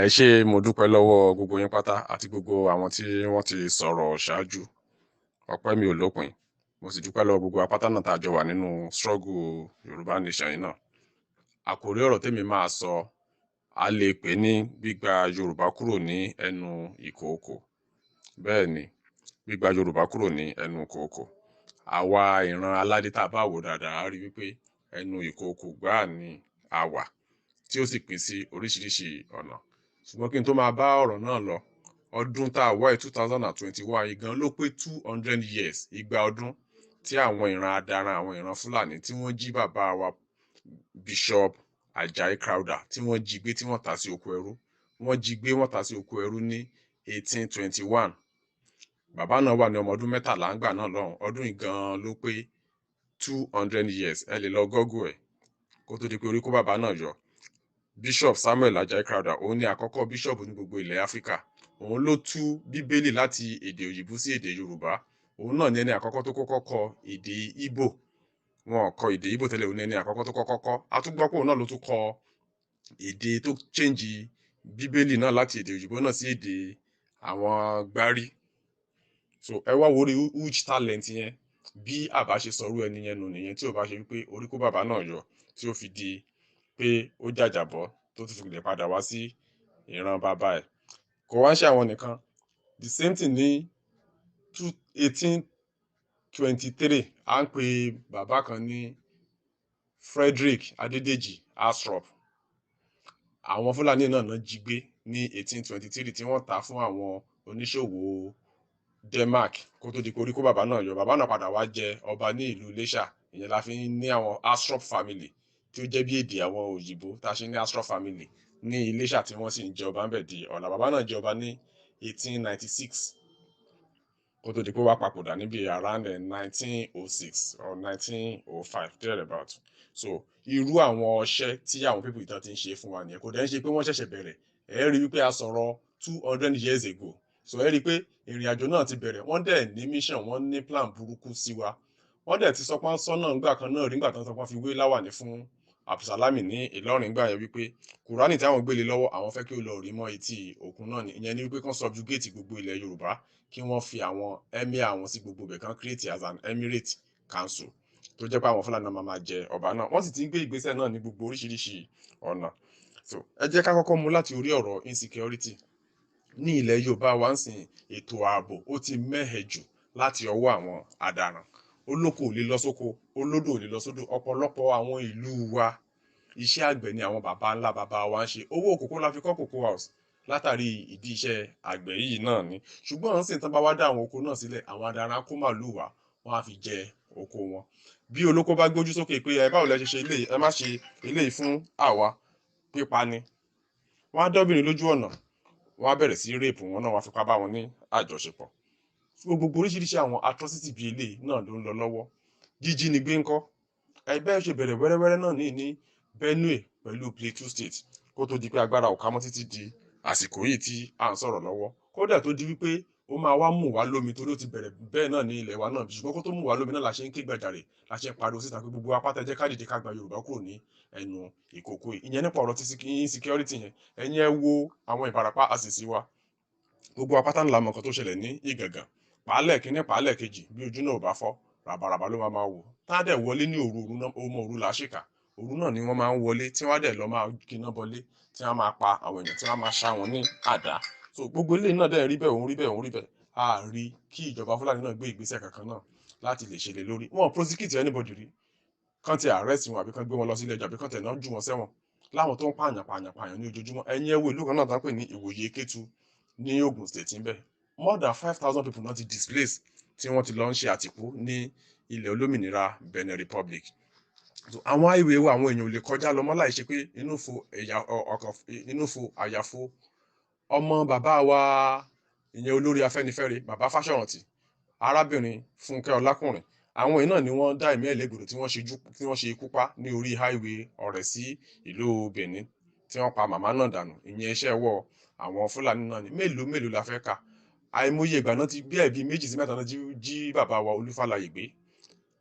Ẹ ṣé mo dúpẹ́ lọ́wọ́ gbogbo yín pátá àti gbogbo àwọn tí wọ́n ti sọ̀rọ̀ ṣáájú. Ọpẹ́ mi ò lópin. Mo sì dúpẹ́ lọ́wọ́ gbogbo wa pátá náà tá a jọ wà nínú struggle Yorùbá Nation yìí náà. Àkòrí ọ̀rọ̀ tèmi máa sọ, a lè pè ní gbígba Yorùbá kúrò ní ẹnu ìkookò. Bẹ́ẹ̀ ni, gbígba Yorùbá kúrò ní ẹnu ìkookò. Àwa ìran aládé tá a bá wò dáadáa, a rí wípé ẹnu ìkookò gbáà ni a wà, tí ó sì pín sí oríṣiríṣi ọ̀nà. Ṣùgbọ́n kí n tó máa bá ọ̀rọ̀ náà lọ, ọdún tá a wá 2021 igan ló pé 200 years, igba ọdún tí àwọn ìran adaran, àwọn ìran Fúlàní tí wọ́n jí bàbá wa Bishop Àjàyí Crowther tí wọ́n jí gbé tí wọ́n tà sí oko ẹrú. Wọ́n jí gbé wọ́n tà sí oko ẹrú ní 1821. Bàbá náà wà ní ọmọ ọdún 13 ńgbà náà lọ́hùn. Ọdún igan ló pé 200 years. Ẹ lè lọ gọ́gù ẹ̀ kó tó di pé orí kó bàbá náà yọ. Bishop Samuel Àjàyí Crowther òun ni àkọ́kọ́ bishop ní gbogbo ilẹ̀ Áfíríkà. Òun ló tú bíbélì láti èdè òyìnbó sí èdè Yorùbá. Òun náà ni ẹni àkọ́kọ́ tó kọ́kọ́ kọ èdè Ìgbò. Wọn kọ èdè Ìgbò tẹ́lẹ̀, òun ni ẹni àkọ́kọ́ tó kọ́kọ́ kọ. A tún gbọ́ pé òun náà ló tún kọ èdè tó change bíbélì náà láti èdè òyìnbó náà sí èdè àwọn gbárí. So ẹ wá wo orí huge talent yẹn, bí àbá ṣe sọrú ẹni yẹn nù nìyẹn tí ò bá ṣe wípé orí kó bàbá náà yọ tí ó fi di pé ó jàjàbọ́ tó tún fi lè padà wá sí ìran bàbá ẹ̀. Kò wá ń ṣe àwọn nìkan. The same thing ní 1823 à ń pe bàbá kan ní Frederick Adédèjì Astrop. Àwọn Fúlàní náà jí gbé ní 1823 tí wọ́n tà fún àwọn oníṣòwò Denmark kó tó di pé orí kó bàbá náà yọ. Bàbá náà padà wá jẹ ọba ní ìlú Iléṣà. Ìyẹn la fi ní àwọn Astrop family tí ó jẹ́ bí èdè àwọn òyìnbó tá a ṣe ní Astrop family ní Iléṣà tí wọ́n sì ń jẹ ọba ń bẹ̀ di ọ̀la. Bàbá náà jẹ ọba ní 1896 kó tó di pé ó wá papòdà níbi around 1906 or 1905 thereabout. So irú àwọn ọṣẹ́ tí àwọn people ìtàn ti ń ṣe fún wa nìyẹn. Kò dẹ̀ ń ṣe pé wọ́n ṣẹ̀ṣẹ̀ bẹ̀rẹ̀. Ẹ rí wípé a sọ̀rọ̀ 200 years ago. So ẹ rí pé ìrìn àjò náà ti bẹ̀rẹ̀. Wọ́n dẹ̀ ní mission, wọ́n ní plan burúkú sí wa. Wọ́n dẹ̀ ti sọ pé sọ́nà ńgbà kan náà rí ńgbà tán sọ pé wọ́n fi wé láwàní fún Abdulsalami ní Ìlọrin gbà yẹn wípé Kùránì tí àwọn gbélé lọ́wọ́ àwọn fẹ́ kí ó lọ rí mọ́ etí òkun náà ni. Ìyẹn ni wípé kán subjugate gbogbo ilẹ̀ Yorùbá kí wọ́n fi àwọn emir àwọn sí gbogbo ibẹ̀ kan create as an emirate council tó jẹ́ pé àwọn Fúlàní náà máa jẹ ọba náà. Wọ́n sì ti ń gbé ìgbésẹ̀ náà ní gbogbo oríṣiríṣi ọ̀nà. So ẹ jẹ́ ká kọ́kọ́ mú láti orí ọ̀rọ̀ insecurity. Ní ilẹ̀ Yorùbá wa ń sìn ètò ààbò ó ti mẹ́hẹ̀ jù láti ọwọ́ àwọn adaran. Olóko ò lè lọ sóko, olódò ò lè lọ sódò. Ọ̀pọ̀lọpọ̀ àwọn ìlú wa iṣẹ́ àgbẹ̀ ni àwọn baba ńlá baba wa ń ṣe. Owó kòkó la fi kọ́ cocoa house látàrí ìdí iṣẹ́ àgbẹ̀ yìí náà ni. Ṣùgbọ́n ń sìn tán bá wá dá àwọn oko náà sílẹ̀, àwọn adaran kó màlúù wá, wọ́n á fi jẹ oko wọn. Bí olóko bá gbójú sókè pé ẹ báwo lẹ ṣe ṣe eléyìí, ẹ má ṣe eléyìí fún àwa, pípa ni. Wọ́n á dọ́bìnrin lójú ọ̀nà, wọ́n á bẹ̀rẹ̀ sí rape wọn náà, wọ́n á fipá bá wọn ní àjọṣepọ̀. Gbogbo oríṣiríṣi àwọn atrocity bíi eléyìí náà ló ń lọ lọ́wọ́. Jíjínigbé ńkọ́? Ẹgbẹ́ ṣe bẹ̀rẹ̀ wẹ́rẹ́wẹ́rẹ́ náà ní Benue pẹ̀lú Plateau State kó tó di pé agbára ò ká mọ́ títí di àsìkò yìí tí à ń sọ̀rọ̀ lọ́wọ́. Kódà tó di wípé ó máa wá mú wa lómi torí ó ti bẹ̀rẹ̀ bẹ́ẹ̀ náà ní ilẹ̀ wa náà. Ṣùgbọ́n kó tó mú wa lómi náà la ṣe ń ké gbàjarè, la ṣe ń pariwo síta pé gbogbo apáta jẹ́ ká dìde ká gba Yorùbá kúrò ní ẹnu ìkòkò yìí. Ìyẹn nípa ọ̀rọ̀ tí insecurity yẹn. Ẹ̀yin ẹ wo àwọn Ìbàràpá àṣìṣe wa. Gbogbo apáta ńlá mọ̀ nǹkan tó ṣẹlẹ̀ ní Ìgàngán. Pàálẹ̀ kínní pàálẹ̀ kejì bí ojú náà ò bá fọ́ ràbàràbà ló máa wò. Tá dẹ̀ wọlé ní òru náà, ọmọ òru là ṣìkà. Òru náà ni wọ́n máa ń wọlé tí wọ́n dẹ̀ lọ máa kíná bọlé tí wọ́n máa pa àwọn èèyàn tí wọ́n máa ṣá wọn ní àdá. So gbogbo eléyìí náà dẹ̀ rí bẹ́ẹ̀ òun rí bẹ́ẹ̀ òun rí bẹ́ẹ̀. A rí kí ìjọba Fúlàní náà gbé ìgbésẹ̀ kankan náà láti lè ṣe lé lórí. Wọ́n prosecute anybody rí. Kán ti arrest wọn àbí kán gbé wọn lọ sí ilé ẹjọ́ àbí kán tẹ̀ náà jù wọn sẹ́wọ̀n. Láwọn tó ń pààyàn ní ojoojúmọ́. Ẹ̀yin ẹ wo ìlú kan náà tán pè ní Ìwòye Kétu ní Ogun State ńbẹ̀. More than 5,000 people náà ti displace tí wọ́n ti lọ ń ṣe àtìpó ní ilẹ̀ olómìnira Benin Republic. So àwọn highway wa àwọn èèyàn ò lè kọjá lọ mọ́ láì ṣe pé inú fo àyàfo. Ọmọ bàbá wa ìyẹn olórí Afẹ́nifẹ́re bàbá Fáṣọ̀rántì, arábìnrin Fúnkẹ́ Ọlákùnrin, àwọn èèyàn náà ni wọ́n dá ẹ̀mí ẹ̀ légbodò tí wọ́n ṣe ikú pa ní orí highway Ọ̀rẹ́ sí ìlú Benin tí wọ́n pa màmá náà dànù. Ìyẹn iṣẹ́ wọ àwọn Fúlàní náà ni. Mélòó la fẹ́ kà. Àìmọye ìgbà náà ti bí ẹ̀bí 2 sí 3 náà jí bàbá wa Olúfàlàyé gbé.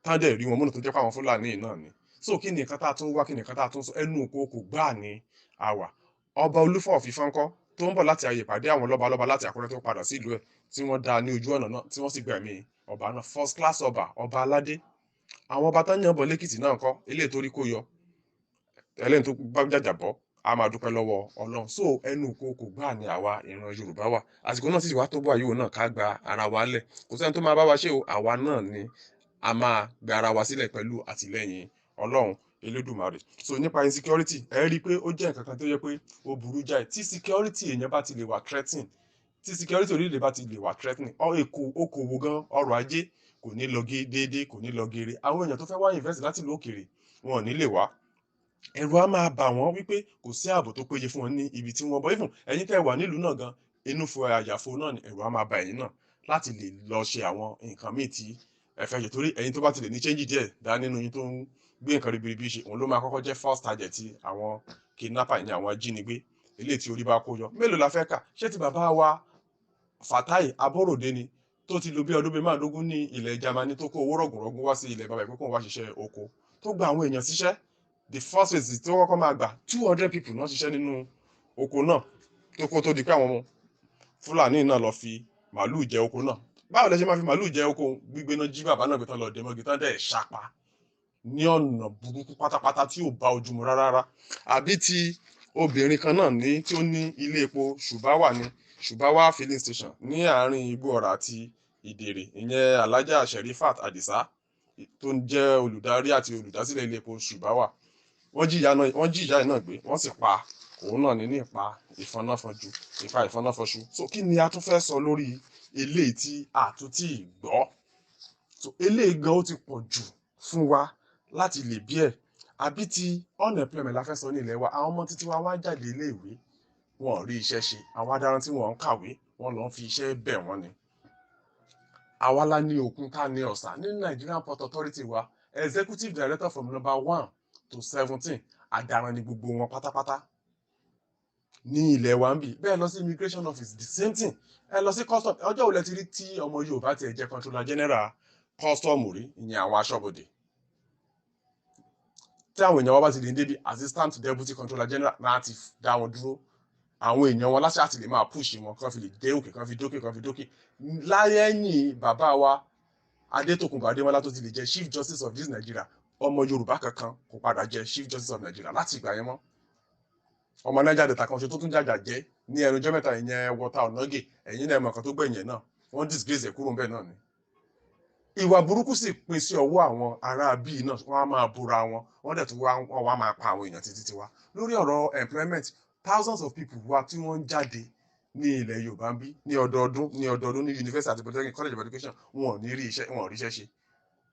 Tán dẹ̀ rí wọn mọ́nà tó jẹ́ pé àwọn Fúlàní náà ni. So kí ni nǹkan tá a tún wá, kí ni nǹkan tá a tún sọ? Ẹnu ìkookò gbáà ni a wà. Ọba Olúfọ̀ of Ifá ńkọ́? tó ń bọ̀ láti àyè ìpàdé àwọn lọ́balọ́ba láti Àkúrẹ́ tó padà sí ìlú ẹ̀ tí wọ́n dá ní ojú ọ̀nà náà tí wọ́n sì gbẹ̀mí ọba náà, first class ọba aládé. Àwọn ọba tán yàn bọ̀ lẹ́kìtì náà ńkọ́, eléyìí tó rí kó yọ, ẹlẹ́ni tó bá jàjàbọ́, a máa dúpẹ́ lọ́wọ́ Ọlọ́run. So ẹnu ìkookò gbáà ni àwa ìran Yorùbá wà. Àsìkò náà sì wá tó bọ̀ àyíwò náà ká gba ara wa lẹ̀. Kò sẹ́ni tó máa bá wa ṣe o, àwa náà ni a máa gba ara wa sílẹ̀ pẹ̀lú àtìlẹ́yìn Ọlọ́run Elédùmarè. So nípa insecurity, ẹ rí i pé ó jẹ́ nǹkan kan tó yẹ pé ó burú jáì. Tí security èèyàn bá ti lè wà threatening, tí security orílẹ̀-èdè bá ti lè wà threatening, okòwò gan ọrọ̀ ajé kò ní lọ déédéé, kò ní lọ geere. Àwọn èèyàn tó fẹ́ wá invest láti ìlú òkèèrè wọn ò ní lè wá. Ẹ̀rù á máa bà wọ́n wípé kò sí ààbò tó péye fún wọn ní ibi tí wọ́n bọ̀. Even ẹ̀yin tẹ́ wà nílùú náà gan, inú fo àyàfo náà ni ẹ̀rù á máa bà ẹ̀yin náà láti lè lọ ṣe àwọn nǹkan míì tí ẹ fẹ́ ṣe. Torí ẹ̀yin tó bá ti lè ní change díẹ̀ dá nínú yín tó ń gbé nǹkan ribiribi ṣe, òun ló máa kọ́kọ́ jẹ́ first target tí àwọn kidnapper ní àwọn ajínigbé eléyìí tí orí bá kó yọ. Mélòó la fẹ́ kà? Ṣé ti bàbá wa Fatai Aborode ni tó ti lò bí ọdún 15 ní ilẹ̀ Germany tó kó owó rọ̀gùnrọ̀gùn wá sí ilẹ̀ bàbá ìpínkù wá ṣiṣẹ́ oko tó gba àwọn èèyàn síṣẹ́? The first phase tí wọ́n kọ́kọ́ máa gbà 200 people náà ṣiṣẹ́ nínú oko náà tó kó tó di pé àwọn Fúlàní náà lọ fi màálù jẹ oko náà. Báwo lẹ ṣe máa fi màálù jẹ oko gbígbé náà jí bàbá náà gbé tán lọ dé mọ́gi tán dẹ̀ ṣapa ní ọ̀nà burúkú pátápátá tí ò bá ojú mu rárá. Àbí ti obìnrin kan náà ní tí ó ní ilé epo Ṣùbáwà ní Ṣùbáwà filling station ní àárín Igbó-ọrà àti Ìdèrè, ìyẹn Alájà Sherifat Adisa tó ń jẹ́ olùdarí àti olùdásílẹ̀ ilé epo Ṣùbáwà. Wọ́n jí ìyá náà gbé, wọ́n sì pa òun náà ní ìpa ìfọnáfọnṣu. So kí ni a tún fẹ́ sọ lórí eléyìí tí a tún tí ì gbọ́? So eléyìí gan ó ti pọ̀ jù fún wa láti lè bí ẹ̀. Àbí ti unemployment la fẹ́ sọ ní ilẹ̀ wa. Àwọn ọmọ títí wa wá jáde iléèwé, wọn ò rí iṣẹ́ ṣe. Àwọn adaran tí wọ́n ń kàwé, wọ́n lọ ń fi iṣẹ́ bẹ̀ wọ́n ni. Àwa la ní òkun ká ní ọ̀sà ní Nigerian Port Authority wa. Executive Director from number 1 to 17 àdàràn ni gbogbo wọn pátápátá ní ilẹ̀ wa ń bì. Bẹ́ẹ̀ lọ sí immigration office the same thing. Ẹ lọ sí custom, ọjọ́ wo lẹ ti rí tí ọmọ Yorùbá ti ẹ̀ jẹ́ controller general custom rí, ìyẹn àwọn aṣọ́bodè? Tí àwọn èèyàn wa bá ti lè débi assistant deputy controller general náà ti dá wọn dúró. Àwọn èèyàn wọn láṣẹ àti lè máa push wọn kán fi lè dé òkè, kán fi dókè. Lẹ́yìn bàbá wa Adétòkunbọ̀ Adémọ́lá tó ti lè jẹ́ chief justice of this Nigeria, ọmọ Yorùbá kankan kò padà jẹ́ chief justice of Nigeria láti ìgbà yẹn mọ́. Ọmọ Niger Delta kan ṣe tó tún jàjà jẹ́ ní ẹnu ọjọ́ mẹ́ta, ìyẹn Walter Onoge, ẹ̀yin náà mọ̀ kan tó gbẹ̀yìn náà, wọ́n disgrace ẹ̀ kúrò ńbẹ̀ náà ni. Ìwà burúkú sì pín sí ọwọ́ àwọn ará bíi náà, wọ́n á máa búra wọn, wọ́n dẹ̀ tún wá máa pa àwọn èèyàn títí tiwa. Lórí ọ̀rọ̀ employment, thousands of people wa tí wọ́n ń jáde ní ilẹ̀ Yorùbá ń bí ní ọdọọdún ní university àti polytechnic college of education, wọn ò ríṣẹ́ ṣe.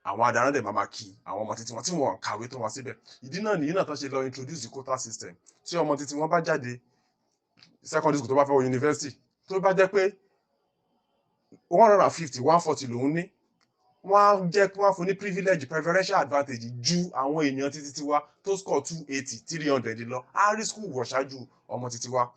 Àwọn adaran dẹ̀ máa kí àwọn ọmọ títí wọn tí wọ́n kàwé tó wọn síbẹ̀. Ìdí náà nìyí náà tán ṣe lọ introduce the quota system. Tí ọmọ títí wọn bá jáde secondary school tó bá fẹ́ wọ university, tó bá jẹ́ pé 150 140 lòún ní, wọ́n á fún ní privilege preferential advantage ju àwọn èèyàn títí tiwa tó score 280 300 lọ. Á rí school wọ̀ ṣáájú ọmọ títí wa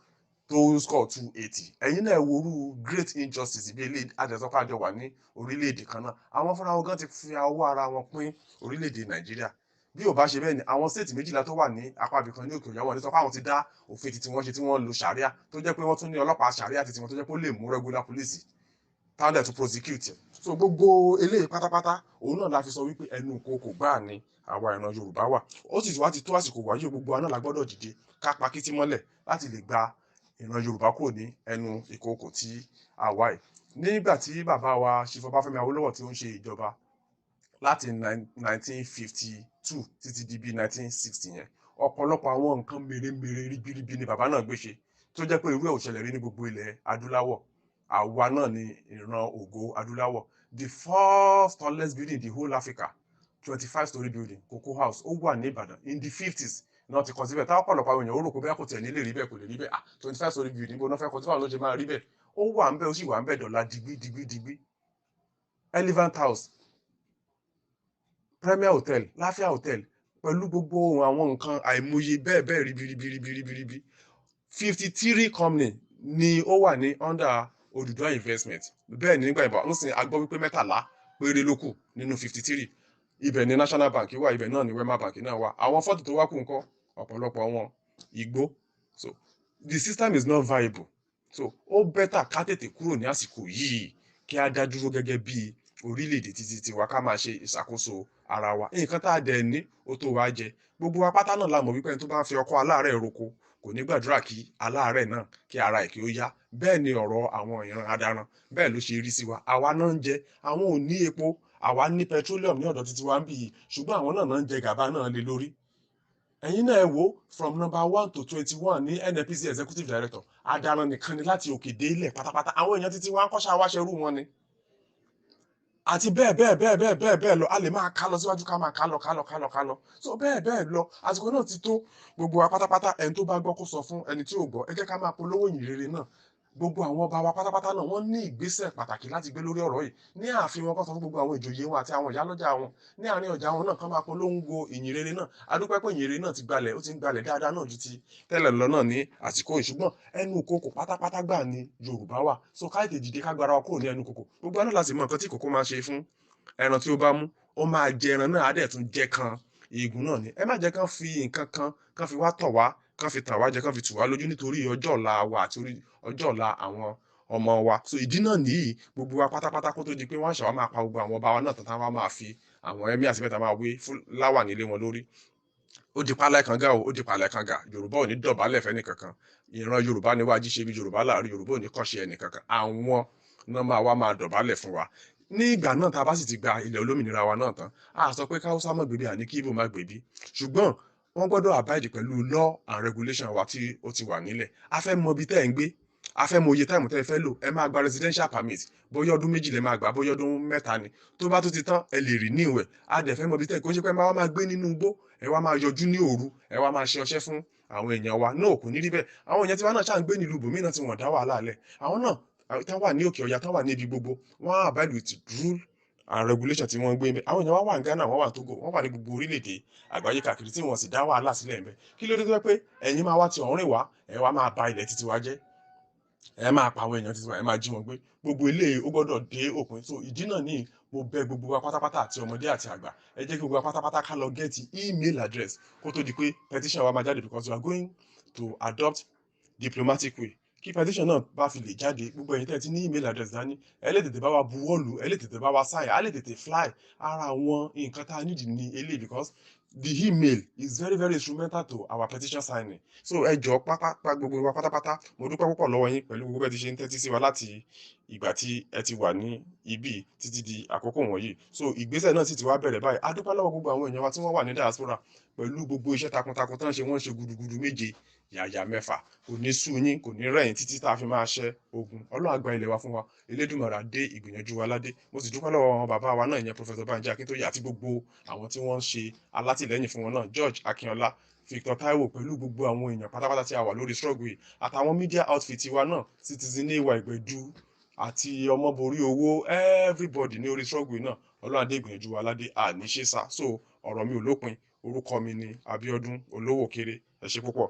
tó score 280. Ẹ̀yin náà worú great injustice bí ilé àjẹsọ́pá àjọ wà ní orílẹ̀-èdè kan náà. Àwọn fúnra wọn gan ti fi ọwọ́ ara wọn pín orílẹ̀-èdè Nàìjíríà. Bí ò bá ṣe bẹ́ẹ̀ ni àwọn state 12 tó wà ní apá ibìkan ní òkè Ọ̀yà wọn ní sọ pé àwọn ti dá òfin títí wọ́n ṣe tí wọ́n lo sharia, tó jẹ́ pé wọ́n tún ní ọlọ́pàá sharia títí wọn tó jẹ́ pé ó lè mú regular police táwọn dẹ̀ tún prosecute. So gbogbo eléyìí pátápátá òun náà la fi sọ wípé ẹnu ìkookò gbáà ni àwa ìran Yorùbá wà. Ó sì wá ti tó àsìkò wáyé gbogbo wa náà la gbọ́dọ̀ dìde ká pa kítí mọ́lẹ̀ láti lè gba ìran Yorùbá kúrò ní ẹnu ìkookò tí a wà yìí. Nígbà tí bàbá wa Chief Ọbáfẹ́mi Awólọ́wọ̀ tí ó ń ṣe ìjọba láti 1952 títí di bí 1960 yẹn, ọ̀pọ̀lọpọ̀ àwọn nǹkan mèremère ribiribi ni bàbá náà gbé ṣe tó jẹ́ pé irú ẹ̀ ò ṣẹlẹ̀ rí ní gbogbo ilẹ̀ adúláwọ̀. Àwa náà ni ìran ògo adúláwọ̀. The fourth tallest building in the whole Africa, 25-story building, Cocoa House, ó wà ní Ìbàdàn in the 50s náà ti kọ́ síbẹ̀. Táwọn ọ̀pọ̀lọpọ̀ àwọn èèyàn ó rò pé bẹ́ẹ̀ kò tẹ̀ nílé rí bẹ́ẹ̀, kò lè rí bẹ́ẹ̀. 25-story building bó náà fẹ́ kọ́ tí wọ́n ló ṣe máa rí bẹ́ẹ̀. Ó wà ń bẹ́ẹ̀, ó sì wà ń bẹ́ẹ̀ dọ̀la digbí. Elephant House, Premier Hotel, Lafia Hotel, pẹ̀lú gbogbo àwọn nǹkan àìmọye bẹ́ẹ̀ ribiribi. 53 company ni ó wà ní under Odùduwà investment. Bẹ́ẹ̀ ni nígbà ìbọn ń sin agbọ́ wípé 13 péré ló kù nínú 53. Ibẹ̀ ni National Bank wà, ibẹ̀ náà ni Wema Bank náà wà. Àwọn 40 tó wá kù ńkọ́, ọ̀pọ̀lọpọ̀ wọn igbó. So the system is not viable. so ó bẹ́tà ká tètè kúrò ní àsìkò yìí kí á dá dúró gẹ́gẹ́ bí orílẹ̀-èdè títí tiwa ká máa ṣe ìṣàkóso ara wa nǹkan tá a dẹ̀ ní ó tó wá jẹ gbogbo wa pátá náà la mọ̀ wípé ẹni tó bá ń fi ọkọ́ aláàárẹ̀ roko kò ní gbàdúrà kí aláàárẹ̀ náà kí ara ẹ̀ kí ó yá bẹ́ẹ̀ ni ọ̀rọ̀ àwọn ìran adaran bẹ́ẹ̀ ló ṣe rí sí wa àwa náà ń jẹ àwọn ò ní epo àwa ní petroleum ní ọ̀dọ̀ títí wa ń bì yìí ṣùgbọ́n àwọn náà ń jẹ gàba náà lé lórí ẹ̀yin náà ẹ wò from number 1 to 21 ní NNPC executive director adaran nìkan ni láti òkè dé ilẹ̀ pátápátá àwọn èèyàn títí wa ń kọ́ṣà wáṣẹ́rú wọn ni àti bẹ́ẹ̀ bẹ́ẹ̀ bẹ́ẹ̀ bẹ́ẹ̀ bẹ́ẹ̀ bẹ́ẹ̀ lọ a lè máa ká lọ síwájú ká máa ká lọ so bẹ́ẹ̀ bẹ́ẹ̀ lọ àsìkò náà ti tó gbogbo wa pátápátá ẹni tó bá gbọ́ kó sọ fún ẹni tí ò gbọ́ ẹ jẹ́ ká máa polówó ìyìn rere náà gbogbo àwọn ọba wa pátápátá náà wọ́n ní ìgbésẹ̀ pàtàkì láti gbé lórí ọ̀rọ̀ yìí ní ààfin wọn kó sọ fún gbogbo àwọn ìjòyè wọn àti àwọn ìyálọ́jà wọn ní àárín ọjà wọn náà kán máa polongo ìyìn rere náà adúpẹ́ pé ìyìn rere náà ti gbalẹ̀ ó ti ń gbalẹ̀ dáadáa náà ju ti tẹ́lẹ̀ lọ náà ní àsìkò yìí ṣùgbọ́n ẹnu kòkò pátápátá gbà ní Yorùbá wà so káyọ̀tì dìde ká gbára wa kúrò ní ẹnu kòkò gbogbo náà láti mọ nǹkan tí kòkó máa ṣe fún ẹran tí ó bá mú ó máa jẹ ẹran náà á dẹ̀ tún jẹ kan eegun náà ni ẹ má jẹ́ kán fi nǹkan kan fi wá tọ̀ wá kán fi tàn wá jẹ kán fi tù wá lójú nítorí ọjọ́ ọ̀la wa àti ọjọ́ ọ̀la àwọn ọmọ wa so ìdí náà nìyí gbogbo wa pátápátá kó tó di pé wọ́n ṣàwọn máa pa gbogbo àwọn ọba wa náà tán táwọn máa fi àwọn ẹ̀mí àti mẹ́ta máa wé láwà nílé wọn lórí ó di pálẹ̀ kan gà ó di pálẹ̀ kan gà Yorùbá ò ní dọ̀bálẹ̀ fẹ́ nìkankan ìran Yorùbá ni wájú ṣe bí Yorùbá láàrin Yorùbá ò ní kọ́ṣe ẹnìkankan àwọn náà máa dọ̀bálẹ̀ fún wa ní ìgbà náà tá a bá sì ti gba ilẹ̀ olómìnira wa náà tán a sọ pé káwọ́sá má gbèbí àní kí Ìgbò má gbèbí ṣùgbọ́n wọ́n gbọ́dọ̀ abide pẹ̀lú law and regulation wa tí ó ti wà nílẹ̀ a fẹ́ mọ ibi tẹ́ ẹ̀ ń gbé a fẹ́ mọ iye táìmù tẹ́ ẹ fẹ́ lò ẹ máa gba residential permit bóyá ọdún méjì lẹ máa gbà bóyá ọdún mẹ́ta ni tó bá tó ti tán ẹ lè renew ẹ̀ a dẹ̀ fẹ́ mọ ibi tẹ́ ẹ̀ kó ṣe pé máa gbé nínú igbó ẹ wá máa yọjú ní òru ẹ wá máa ṣe ọṣẹ́ fún àwọn èèyàn wa náà kò ní rí bẹ́ẹ̀ àwọn èèyàn tí wọ́n náà ṣáà ń gbé nílùú bòmínà tí wọ́n dá wàhálà lẹ̀ àwọn náà tán wà ní òkè ọya tán wà ní ibi gbogbo wọ́n á abide with rule and regulation tí wọ́n ń gbé ńbẹ̀ àwọn èèyàn wà ní Ghana wọ́n wà ní Togo wọ́n wà ní gbogbo orílẹ̀-èdè àgbáyé káàkiri tí wọ́n sì dá wàhálà sílẹ̀ ńbẹ̀ kí ló dé tó pé ẹ̀yin máa wá ti ọ̀rìn wá ẹ wá máa ba ilẹ̀ títí wa jẹ́ ẹ máa pa àwọn èèyàn títí wa ẹ máa jí wọn gbé gbogbo eléyìí ó gbọ́dọ̀ dé òpin so ìdí náà ní mo bẹ̀ gbogbo wa pátápátá àti ọmọdé àti àgbà ẹ jẹ́ kí gbogbo wa pátápátá ká lọ gẹ́ẹ̀tì email address kó tó di pé petition wa máa jáde because we are going to adopt diplomatic way kí petition náà bá fi lè jáde gbogbo ẹ̀yin tẹ́ ti ní email address dání ẹ lè tètè bá wa buwọ́lù ẹ lè tètè bá wa sign a lè tètè fly ara àwọn nǹkan tá a need ní eléyìí because the email is very very instrumental to our petition signing so ẹ jọ̀ọ́ pápá gbogbo wa pátápátá mo dúpẹ́ púpọ̀ lọ́wọ́ yín pẹ̀lú gbogbo ẹ ti ṣe ń tẹ́tí sí wa láti ìgbà tí ẹ ti wà ní ibi títí di àkókò wọ̀nyí so ìgbésẹ̀ náà sì ti wá bẹ̀rẹ̀ báyìí a dúpẹ́ lọ́wọ́ gbogbo àwọn èèyàn wa tí wọ́n wà ní diaspora pẹ̀lú gbogbo iṣẹ́ takuntakun tán ṣe wọ́n ṣe gudugudu méje yàyà mẹ́fà kò ní sú yín kò ní rẹ̀yìn títí tá a fi máa ṣẹ́ ogun Ọlọ́run á gba ilẹ̀ wa fún wa Elédùmarè dé ìgbìyànjú wa ládé mo sì dúpẹ́ lọ́wọ́ àwọn bàbá wa náà ìyẹn Professor Banji Akíntóyè àti gbogbo àwọn tí wọ́n ń ṣe alátìlẹ́yìn fún wọn náà George Akínọlá Victor Taiwo pẹ̀lú gbogbo àwọn èèyàn pátápátá tí a wà lórí struggle yìí àtàwọn media outfit wa náà Citizen Ìwà Ìgbẹ̀du àti Ọmọborí Owó everybody ní orí struggle yìí náà Ọlọ́run á dé ìgbìyànjú wa ládé àníṣe sá so ọ̀rọ̀ mi ò lópin orúkọ mi ni Abíọ́dún Olówókéré ẹ ṣé púpọ̀.